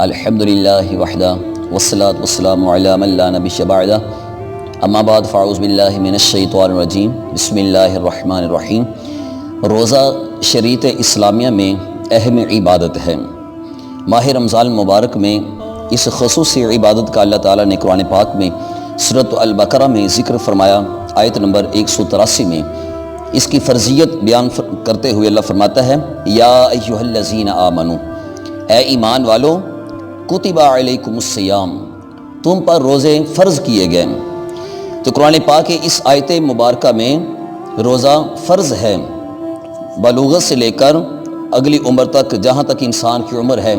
الحمدللہ وحدہ والصلاة والسلام علی من لا نبی بعدہ اما بعد فاعوذ باللہ من الشیطان الرجیم بسم اللہ الرحمن الرحیم۔ روزہ شریعت اسلامیہ میں اہم عبادت ہے۔ ماہ رمضان مبارک میں اس خصوصی عبادت کا اللہ تعالیٰ نے قرآن پاک میں سورۃ البقرہ میں ذکر فرمایا، آیت نمبر 183 میں اس کی فرضیت بیان کرتے ہوئے اللہ فرماتا ہے، یا ایھا الذین آمنوا، اے ایمان والو، کتب علیکم الصیام، تم پر روزے فرض کیے گئے۔ تو قرآن پاک کے اس آیت مبارکہ میں روزہ فرض ہے، بلوغت سے لے کر اگلی عمر تک، جہاں تک انسان کی عمر ہے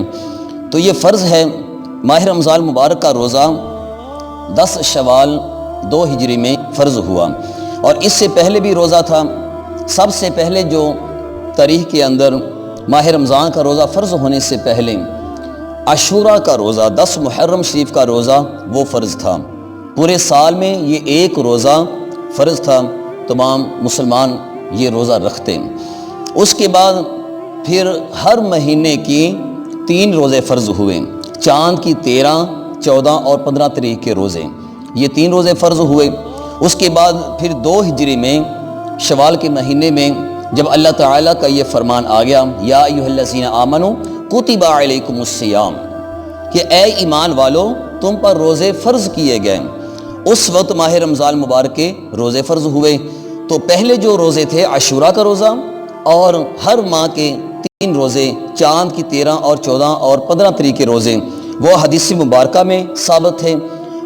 تو یہ فرض ہے۔ ماہ رمضان مبارک کا روزہ 10 شوال 2 ہجری میں فرض ہوا، اور اس سے پہلے بھی روزہ تھا۔ سب سے پہلے جو تاریخ کے اندر ماہ رمضان کا روزہ فرض ہونے سے پہلے عاشوراء کا روزہ، 10 محرم شریف کا روزہ وہ فرض تھا۔ پورے سال میں یہ ایک روزہ فرض تھا، تمام مسلمان یہ روزہ رکھتے۔ اس کے بعد پھر ہر مہینے کی 3 روزے فرض ہوئے، چاند کی 13، 14 اور 15 تاریخ کے روزے، یہ 3 روزے فرض ہوئے۔ اس کے بعد پھر 2 ہجری میں شوال کے مہینے میں جب اللہ تعالیٰ کا یہ فرمان آ گیا، یا ایھا الذین آمنوا کتب علیکم الصیام، کہ اے ایمان والو تم پر روزے فرض کیے گئے۔ اس وقت ماہ رمضان مبارک کے روزے فرض ہوئے۔ تو پہلے جو روزے تھے عاشوراء کا روزہ اور ہر ماہ کے 3 روزے، چاند کی 13 اور 14 اور 15 تاریخ کے روزے، وہ حدیث مبارکہ میں ثابت تھے۔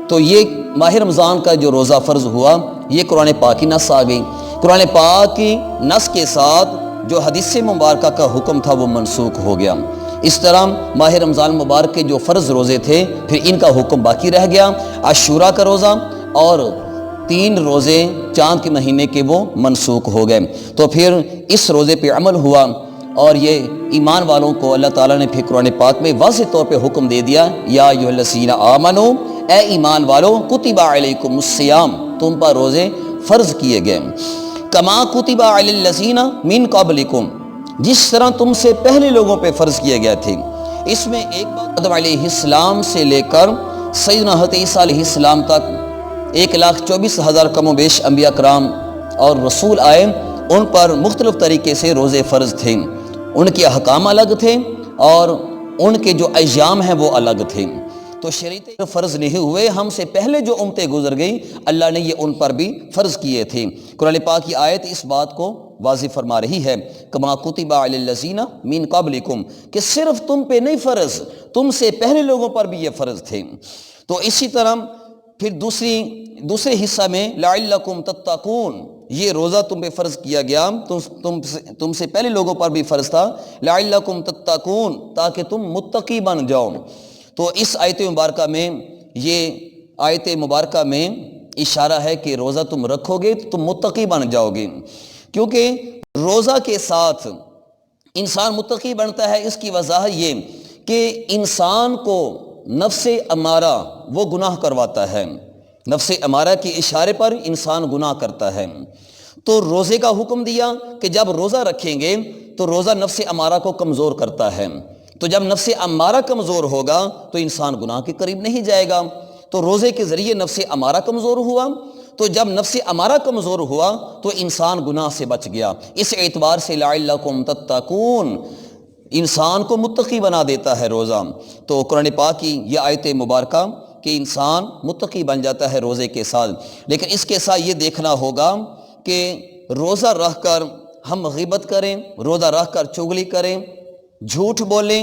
تو یہ ماہ رمضان کا جو روزہ فرض ہوا، یہ قرآن پاک کی نص آ گئی۔ قرآن پاک کی نص کے ساتھ جو حدیث مبارکہ کا حکم تھا وہ منسوخ ہو گیا۔ اس طرح ماہ رمضان مبارک کے جو فرض روزے تھے پھر ان کا حکم باقی رہ گیا۔ عاشوراء کا روزہ اور 3 روزے چاند کے مہینے کے وہ منسوخ ہو گئے۔ تو پھر اس روزے پہ عمل ہوا، اور یہ ایمان والوں کو اللہ تعالیٰ نے پھر قرآن پاک میں واضح طور پہ حکم دے دیا، یا ایھا الذین آمنوا، اے ایمان والو، کتب علیکم الصیام، تم پر روزے فرض کیے گئے، کما کتب علی الذین من قبلکم، جس طرح تم سے پہلے لوگوں پہ فرض کیے گئے تھے۔ اس میں ایک بات، آدم علیہ السلام سے لے کر سیدنا حضرت عیسیٰ علیہ السلام تک 1,24,000 کم و بیش انبیاء کرام اور رسول آئے، ان پر مختلف طریقے سے روزے فرض تھے۔ ان کے احکام الگ تھے اور ان کے جو ایام ہیں وہ الگ تھے۔ تو شریعت فرض نہیں ہوئے، ہم سے پہلے جو امتیں گزر گئی اللہ نے یہ ان پر بھی فرض کیے تھے۔ قرآن پاک کی آیت اس بات کو واضح فرما رہی ہے، کما کتب علی الذین من قبلکم، کہ صرف تم پہ نہیں فرض، تم سے پہلے لوگوں پر بھی یہ فرض تھے۔ تو اسی طرح پھر دوسرے حصہ میں لعلکم تتقون، یہ روزہ تم پہ فرض کیا گیا، تم سے پہلے لوگوں پر بھی فرض تھا، لعلکم تتقون، تاکہ تم متقی بن جاؤ۔ تو اس آیت مبارکہ میں، یہ آیت مبارکہ میں اشارہ ہے کہ روزہ تم رکھو گے تو تم متقی بن جاؤ گے، کیونکہ روزہ کے ساتھ انسان متقی بنتا ہے۔ اس کی وضاحت یہ کہ انسان کو نفس امارہ وہ گناہ کرواتا ہے، نفس امارہ کے اشارے پر انسان گناہ کرتا ہے۔ تو روزے کا حکم دیا کہ جب روزہ رکھیں گے تو روزہ نفس امارہ کو کمزور کرتا ہے۔ تو جب نفس امارہ کمزور ہوگا تو انسان گناہ کے قریب نہیں جائے گا۔ تو روزے کے ذریعے نفس امارہ کمزور ہوا، تو جب نفس امارہ کمزور ہوا تو انسان گناہ سے بچ گیا۔ اس اعتبار سے لعلکم تتقون، انسان کو متقی بنا دیتا ہے روزہ۔ تو قرآن پاک کی یہ آیت مبارکہ کہ انسان متقی بن جاتا ہے روزے کے ساتھ، لیکن اس کے ساتھ یہ دیکھنا ہوگا کہ روزہ رکھ کر ہم غیبت کریں، روزہ رکھ کر چغلی کریں، جھوٹ بولیں،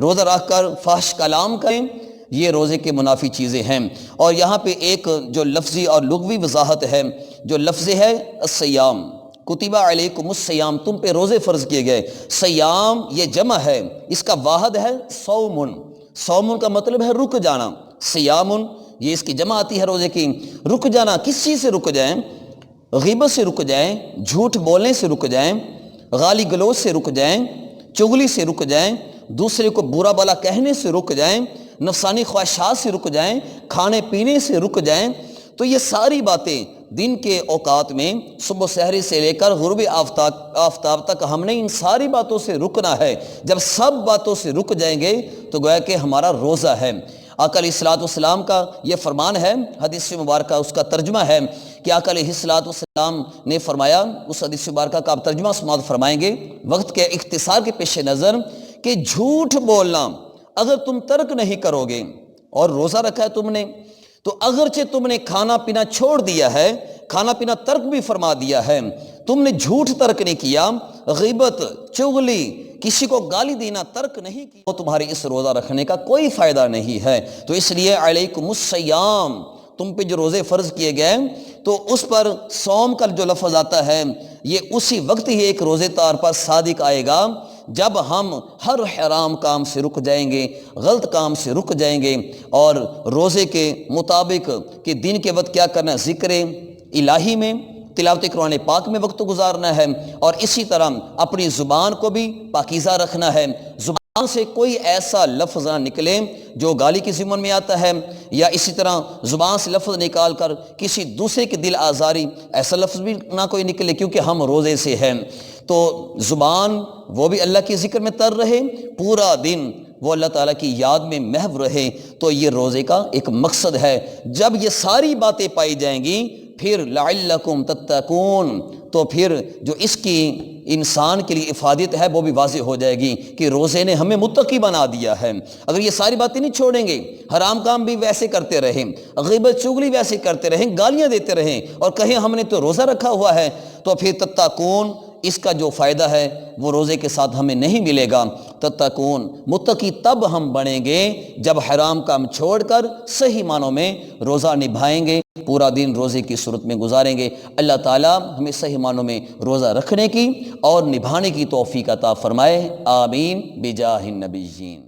روزہ رکھ کر فحش کلام کریں، یہ روزے کے منافی چیزیں ہیں۔ اور یہاں پہ ایک جو لفظی اور لغوی وضاحت ہے، جو لفظ ہے الصیام، کتب علیکم الصیام، تم پہ روزے فرض کیے گئے۔ سیام یہ جمع ہے، اس کا واحد ہے صومن، صومن کا مطلب ہے رک جانا، سیامن یہ اس کی جمع آتی ہے روزے کی۔ رک جانا، کس چیز سے رک جائیں؟ غیبت سے رک جائیں، جھوٹ بولنے سے رک جائیں، گالی گلوچ سے رک جائیں، چغلی سے رک جائیں، دوسرے کو برا بھلا کہنے سے رک جائیں، نفسانی خواہشات سے رک جائیں، کھانے پینے سے رک جائیں۔ تو یہ ساری باتیں دن کے اوقات میں صبح سحری سے لے کر غروب آفتاب تک ہم نے ان ساری باتوں سے رکنا ہے۔ جب سب باتوں سے رک جائیں گے تو گویا کہ ہمارا روزہ ہے۔ آقا علیہ الصلوۃ والسلام کا یہ فرمان ہے، حدیث مبارکہ اس کا ترجمہ ہے کہ آقا علیہ الصلوۃ والسلام نے فرمایا، اس حدیث مبارکہ کا آپ ترجمہ سماعت فرمائیں گے وقت کے اختصار کے پیش نظر، کہ جھوٹ بولنا اگر تم ترک نہیں کرو گے اور روزہ رکھا ہے تم نے، تو اگرچہ تم نے کھانا پینا چھوڑ دیا ہے، کھانا پینا ترک بھی فرما دیا ہے، تم نے جھوٹ ترک نہیں کیا، غیبت، چغلی، کسی کو گالی دینا ترک نہیں کیا، تو تمہارے اس روزہ رکھنے کا کوئی فائدہ نہیں ہے۔ تو اس لیے علیکم الصیام، تم پہ جو روزے فرض کیے گئے تو اس پر صوم کا جو لفظ آتا ہے یہ اسی وقت ہی ایک روزے دار پر صادق آئے گا جب ہم ہر حرام کام سے رک جائیں گے، غلط کام سے رک جائیں گے، اور روزے کے مطابق کہ دن کے وقت کیا کرنا ہے، ذکر الہی میں، تلاوت قرآن پاک میں وقت گزارنا ہے، اور اسی طرح اپنی زبان کو بھی پاکیزہ رکھنا ہے، زبان سے کوئی ایسا لفظ نہ نکلے جو گالی کی ضمن میں آتا ہے، یا اسی طرح زبان سے لفظ نکال کر کسی دوسرے کے دل آزاری ایسا لفظ بھی نہ کوئی نکلے، کیونکہ ہم روزے سے ہیں۔ تو زبان وہ بھی اللہ کے ذکر میں تر رہے، پورا دن وہ اللہ تعالیٰ کی یاد میں محو رہے، تو یہ روزے کا ایک مقصد ہے۔ جب یہ ساری باتیں پائی جائیں گی پھر لعلکم تتقون، تو پھر جو اس کی انسان کے لیے افادت ہے وہ بھی واضح ہو جائے گی کہ روزے نے ہمیں متقی بنا دیا ہے۔ اگر یہ ساری باتیں نہیں چھوڑیں گے، حرام کام بھی ویسے کرتے رہیں، غیبت چغلی ویسے کرتے رہیں، گالیاں دیتے رہیں، اور کہیں ہم نے تو روزہ رکھا ہوا ہے، تو پھر تتقون، اس کا جو فائدہ ہے وہ روزے کے ساتھ ہمیں نہیں ملے گا۔ تتقون، متقی تب ہم بنیں گے جب حرام کام چھوڑ کر صحیح معنوں میں روزہ نبھائیں گے، پورا دن روزے کی صورت میں گزاریں گے۔ اللہ تعالیٰ ہمیں صحیح معنوں میں روزہ رکھنے کی اور نبھانے کی توفیق عطا فرمائے، آمین بجاہ النبیین۔